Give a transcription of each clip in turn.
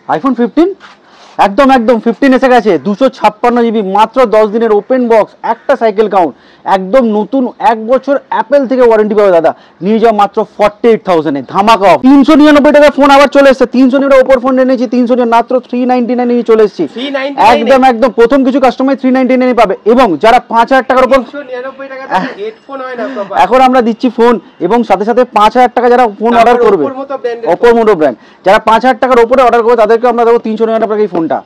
IPhone 15 একদম একদম 15 এসে গেছে 256 জিবি মাত্র 10 দিনের ওপেন বক্স একটা সাইকেল কাউন্ট একদম নতুন 1 বছর অ্যাপেল থেকে ওয়ারেন্টি পাবে দাদা নিয়ে যাও মাত্র 48,000 এ ধামাকা অফ 399 টাকা ফোন আবার চলে এসেছে 300 টাকা ওপর ফোন এনেছি 300 মাত্র 399 নিয়ে চলে এসেছি একদম একদম প্রথম কিছু কাস্টমার 399 পাবে এবং যারা 5000 টাকার উপর 399 টাকা থেকে হেডফোন হয় না প্রপার এখন আমরা দিচ্ছি ফোন এবং সাথে সাথে 5000 টাকা যারা ফোন অর্ডার করবে ওপর মোটো ব্র্যান্ড যারা 5000 টাকার উপরে অর্ডার করবে তাদেরকে আমরা দেবো 399 টাকা এই ফোনটা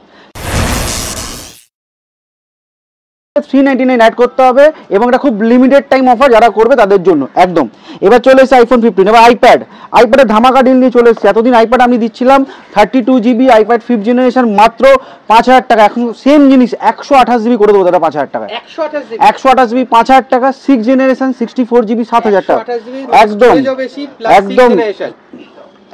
399 অ্যাড করতে হবে এবং এটা খুব লিমিটেড টাইম অফার যারা করবে তাদের জন্য একদম এবার চলে এসেছে আইফোন 15 এবার আইপ্যাডের ধামাকা ডিল নিয়ে চলে এসেছে এতদিন আইপ্যাড আমি দিচ্ছিলাম 32 জিবি আইপ্যাড 5th জেনারেশন মাত্র 5000 টাকা এখন সেম জিনিস 128 জিবি করে দেবো দাদা 5000 টাকা 128 জিবি 5000 টাকা 6th জেনারেশন 64 জিবি 7000 টাকা একদম একদম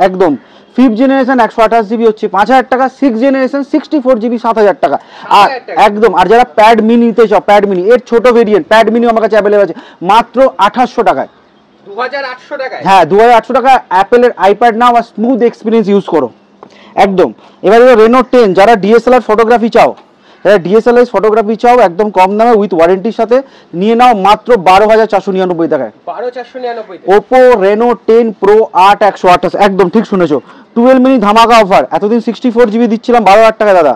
একদম 5th জেনারেশন 128 জিবি হচ্ছে 5000 টাকা 6th জেনারেশন 64 জিবি 7000 টাকা আর একদম আর যারা প্যাড মিনি নিতে চাও প্যাড মিনি এর ছোট ভেরিয়েন্ট প্যাড মিনি আমার কাছে অ্যাভেলেবল আছে মাত্র 2800 টাকায় 2800 টাকায় হ্যাঁ 2800 টাকা অ্যাপেলের আইপ্যাড নাও আর স্মুথ এক্সপিরিয়েন্স ইউজ করো একদম এবার রেনো 10 যারা ডিএসএলআর ফটোগ্রাফি চাও ডিএসএলআর ফটোগ্রাফি চাও একদম কম দামে উইথ ওয়ারেন্টির সাথে নিয়ে নাও মাত্র 12499 টাকায় 12499 ওপো রেনো 10 প্রো 8 128 একদম ঠিক শুনেছো 12 মিনি ধামাকা অফার এতদিন 64 জিবি দিচ্ছিলাম 12000 টাকা দাদা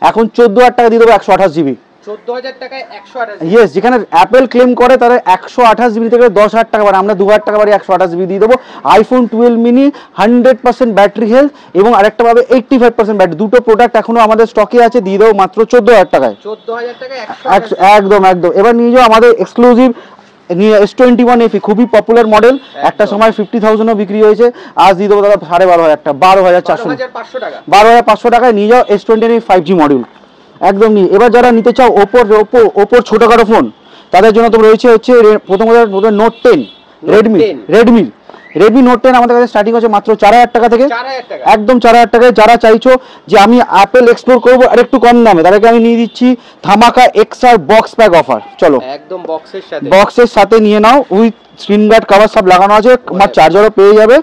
এখন 14000 টাকা দিয়ে দেবো 128 জিবি 14000 টাকায় 128 ইয়েস যেখানে অ্যাপেল ক্লেম করে তারা 128 জিবি থেকে 10000 টাকা বাড়ে আমরা 2000 টাকা বাড়ি 128 জিবি দিয়ে দেবো আইফোন 12 মিনি 100% ব্যাটারি হেলথ এবং আরেকটা পাবে 85% ব্যাটারি দুটো প্রোডাক্ট এখনো আমাদের স্টকে আছে দিয়ে দেবো মাত্র 14000 টাকায় 14000 টাকায় একদম একদম এবার নিয়ে যাও আমাদের এক্সক্লুসিভ S21 FE খুবই পপুলার মডেল একটা সময় 50,000 ও বিক্রি হয়েছে আজ দিয়ে দেবো দাদা 12,500 টাকা 12500 টাকায় নিয়ে যাও S21 5G মডেল একদম নিয়ে এবার যারা নিতে চাও ওপোর ছোটখাটো ফোন তাদের জন্য তো রয়েছে হচ্ছে প্রথমত নোট 10 রেডমি নোট 10 আমাদের কাছে স্টার্টিং হচ্ছে মাত্র 4000 টাকা থেকে একদম 4000 টাকায় যারা চাইছো যে আমি অ্যাপেল এক্সপ্লোর করবো আর একটু কম দামে তাদেরকে আমি নিয়ে দিচ্ছি ধামাকা XR বক্স প্যাক অফার চলো একদম বক্সের সাথে নিয়ে নাও উইথ স্ক্রিন গার্ড কভার সব লাগানো আছে আমার চার্জারও পেয়ে যাবে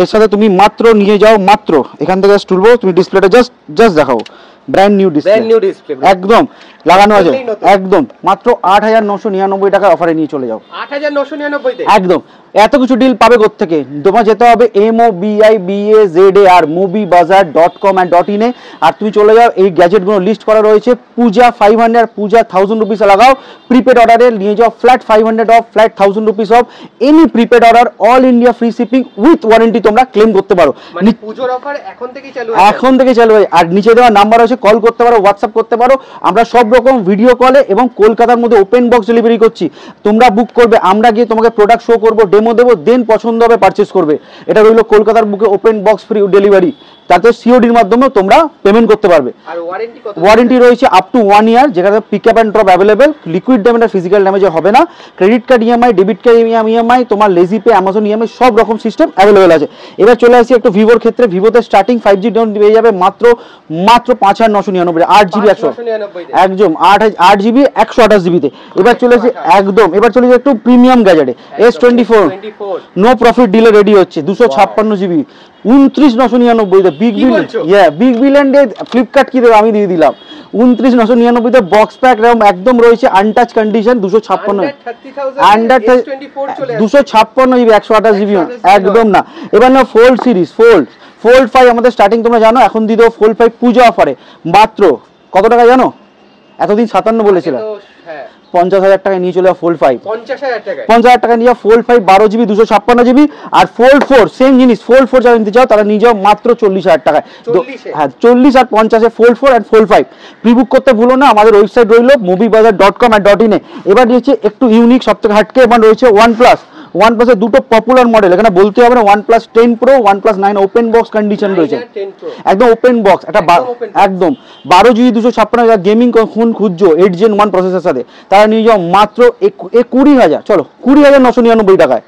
এর সাথে তুমি মাত্র নিয়ে যাও মাত্র এখান থেকে তুলবো তুমি ডিসপ্লেটা জাস্ট দেখাও ব্র্যান্ড নিউ ডিসপ্লে একদম লাগানো আছে একদম মাত্র 8999 টাকা অফারে নিয়ে চলে যাও 8999 তে একদম এত কিছু ডিল পাবে কোত্থেকে তোমার যেতে হবে MOBIBAZAR moviebazaar.com and .in এ আর তুমি চলে যাও এই গ্যাজেটগুলো লিস্ট করা রয়েছে পূজা 500 পূজা 1000 রুপিস লাগাও প্রিপেড অর্ডারে নিয়ে যাও flat 500 of flat 1000 rupees of any prepaid order all India free shipping with warranty তোমরা ক্লেম করতে পারো মানে পূজোর অফার এখন থেকে চালু হয় আর নিচে দেওয়া নাম্বার আছে কল করতে পারো হোয়াটসঅ্যাপ করতে পারো আমরা সব রকম ভিডিও কলে এবং কলকাতার মধ্যে ওপেন বক্স ডেলিভারি করছি তোমরা বুক করবে আমরা গিয়ে তোমাকে প্রোডাক্ট শো করবো ডেমো দেবো দেন পছন্দ হবে পারচেস করবে এটা রইলো কলকাতার বুকে ওপেন বক্স ফ্রি ডেলিভারি তাতে সিওডির মাধ্যমে তোমরা পেমেন্ট করতে পারবে আর ওয়ারেন্টি রয়েছে আপ টু 1 ইয়ার যেখানে pick up and drop available liquid damage আর ফিজিক্যাল ড্যামেজ হবে না credit card EMI debit card EMI তোমার লেজি পে অ্যামাজন ইএমআই সব রকম সিস্টেম অ্যাভেলেবেল আছে এবার চলে আসি একটু ভিভোর ক্ষেত্রে ভিভোতে স্টার্টিং 5G ডাউন পেয়ে যাবে মাত্র 5999 8GB 100 একদম 8GB 128 জিবিতে এবার চলে আসি এবার চলে যাই একটু প্রিমিয়াম গ্যাজেটে S24 নো প্রফিট ডিলে রেডি হচ্ছে 256GB 2999 big billion day Flipkart কি দেবে আমি দিয়ে দিলাম 2999 তে বক্স প্যাক একদম রয়েছে আনটাচ কন্ডিশন 256 জিবি 128 জিবি একদম না এবার না ফোল্ড সিরিজ ফোল্ড 5 আমাদের স্টার্টিং তোমরা জানো এখন দিয়ে দেবো ফোল্ড 5 পূজা অফারে মাত্র কত টাকা জানো এতদিন 57 বলেছিলাম 50,000 টাকায় নিয়ে চলে যাও ফোল্ড 5 50,000 টাকা নিয়ে যাও ফোল্ড 5 12GB 256GB আর ফোল্ড 4 সেম জিনিস ফোল্ড 4 যারা নিতে চাও তারা নিয়ে যাও মাত্র 40,000 টাকায় হ্যাঁ 40 আর 50 এ ফোল্ড 4 এন্ড ফোল্ড 5 প্রিবুক করতে ভুলো না আমাদের ওয়েবসাইট রইলো moviebazaar.com and .in এ এবার নিয়েছে একটু ইউনিক সবথেকে হাটকে এবার রয়েছে OnePlus এর দুটো পপুলার মডেল এখানে বলতে হবে না OnePlus 10 Pro OnePlus 9 open box condition রয়েছে একদম ওপেন বক্স এটা একদম 12GB 256 যারা গেমিং ফোন খুঁজছো 8 Gen 1 প্রসেসরের সাথে তারা নিয়ে যাও মাত্র 20,000 চলো 20,999 টাকায়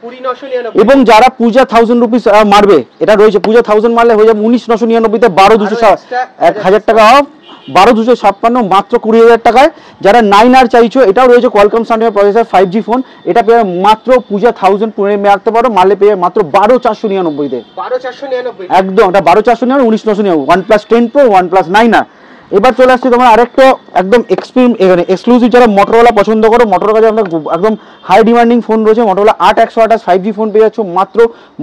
এবং যারা পূজা 1000 রুপিস মারবে এটা রয়েছে পূজা 1000 মারলে হয়ে যাবে 19,999 তে 12,200 1000 টাকা অফ 12256 মাত্র 20,000 টাকায়। যারা 9R চাইছো, এটাও রয়েছে Qualcomm Snapdragon processor 5G phone, এটা পেয়ে মাত্র পূজা 1000 পুরো মারতে পারো, মারলে পেয়ে মাত্র 12499 তে। 12499 একদম, এটা 12999, 19999, OnePlus 10 Pro, OnePlus 9R। এবার চলে আসছে তোমার আরেকটা একদম এক্সক্লুসিভ, যারা মোটরোলা পছন্দ করো, মোটরোলা কাছে আমাদের একদম হাই ডিমান্ডিং ফোন রয়েছে, মোটরোলা 8128 5G ফোন পেয়ে যাচ্ছ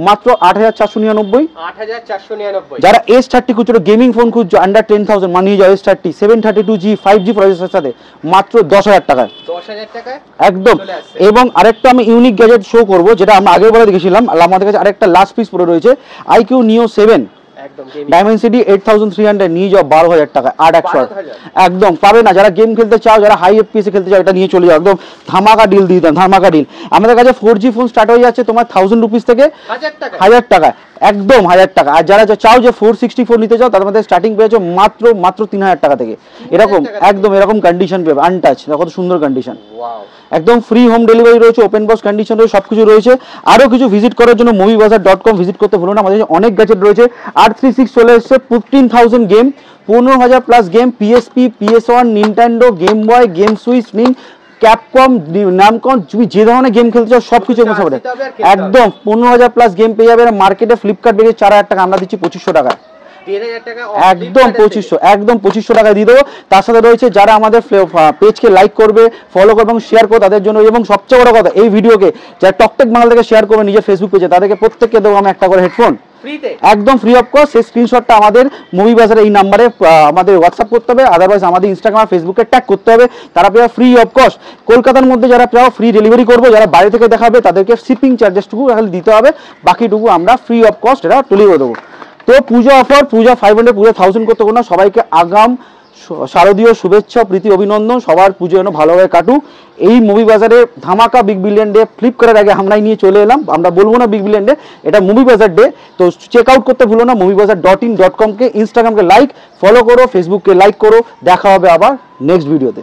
মাত্র 8499। 8499। যারা S30 খুঁজছো, গেমিং ফোন খুঁজছো আন্ডার 10,000, মানিয়ে যাও S30 732G 5G প্রসেসরের সাথে মাত্র 10,000 টাকায়। 10,000 টাকায় একদম। এবং আরেকটা আমি ইউনিক গ্যাজেট শো করবো, যেটা আমরা আগের বারে দেখেছিলাম, আমাদের কাছে আরেকটা লাস্ট পিস পড়ে রয়েছে, IQ Neo 7 ডায়মেনসিটি 8300, নিয়ে যাও 12,000 টাকা, 8100। একদম পাবে না, যারা গেম খেলতে চাও, যারা হাই FPS খেলতে চাও, এটা নিয়ে চলে যাও, একদম ধামাকা ডিল দিয়ে দাম, ধামাকা ডিল। আমাদের কাছে 4G ফোন স্টার্ট হয়ে যাচ্ছে তোমার 1000 রুপিস থেকে 1000 টাকায়, একদম 1000 টাকা। আর যারা চাও যে 464 নিতে চাও, তাদের মধ্যে স্টার্টিং পেয়েছো মাত্র 3000 টাকা থেকে। এরকম একদম এরকম কন্ডিশন পেবে, আনটাচ, কত সুন্দর কন্ডিশন, একদম ফ্রি হোম ডেলিভারি রয়েছে, ওপেন বক্স কন্ডিশন রয়েছে, সবকিছু রয়েছে। আরও কিছু ভিজিট করার জন্য moviebazar.com ভিজিট করতে ভুলো না, আমাদের অনেক গ্যাজেট রয়েছে। R36 চলে এসছে, 15,000 game, 15,000 plus game, PSP, PS1, Nintendo, game boy, game switch, Capcom, Namco, তুমি যে ধরনের গেম খেলতে চাও সবকিছু একদম 15,000 প্লাস গেম পেয়ে যাবে। মার্কেটে ফ্লিপকার্ট বেরিয়ে 4,000 টাকা, আমরা দিচ্ছি 2500 টাকায়, একদম 2500 টাকায় দিয়ে দেবো। তার সাথে রয়েছে যারা আমাদের পেজকে লাইক করবে, ফলো করবে এবং শেয়ার করবে তাদের জন্য, এবং সবচেয়ে বড় কথা, এই ভিডিওকে যারা টকটেক বাংলা থেকে শেয়ার করবে নিজের ফেসবুক পেজে, তাদেরকে প্রত্যেককে দেবো আমি একটা করে হেডফোন একদম ফ্রি অফ কস্ট। সেই স্ক্রিনশটটা আমাদের মুভি বাজারে এই নাম্বারে আমাদের হোয়াটসঅ্যাপ করতে হবে, আদারওয়াইজ আমাদের ইনস্টাগ্রাম ফেসবুকে ট্যাগ করতে হবে, তারা পেয়ে ফ্রি অফ কস্ট। কলকাতার মধ্যে যারা পেয়ে ফ্রি ডেলিভারি করবো, যারা বাইরে থেকে দেখাবে তাদেরকে শিপিং চার্জেসটুকু খালি দিতে হবে, বাকিটুকু আমরা ফ্রি অফ কস্ট এটা তুলে দেবো। তো পূজা অফার, পূজা 500, পূজা 1000 করতে না, সবাইকে আগাম শারদীয় শুভেচ্ছা, প্রীতি, অভিনন্দন। সবার পুজো যেন ভালোভাবে কাটুক। এই মুভি বাজারে ধামাকা বিগ বিলিয়ন ডে, ফ্লিপকার্টের আগে আমরাই নিয়ে চলে এলাম, আমরা বলবো না বিগ বিলিয়ন ডে, এটা মুভি বাজার ডে। তো চেক আউট করতে ভুলো না moviebazar.in.com কে, ইনস্টাগ্রামকে লাইক ফলো করো, ফেসবুককে লাইক করো। দেখা হবে আবার নেক্সট ভিডিওতে।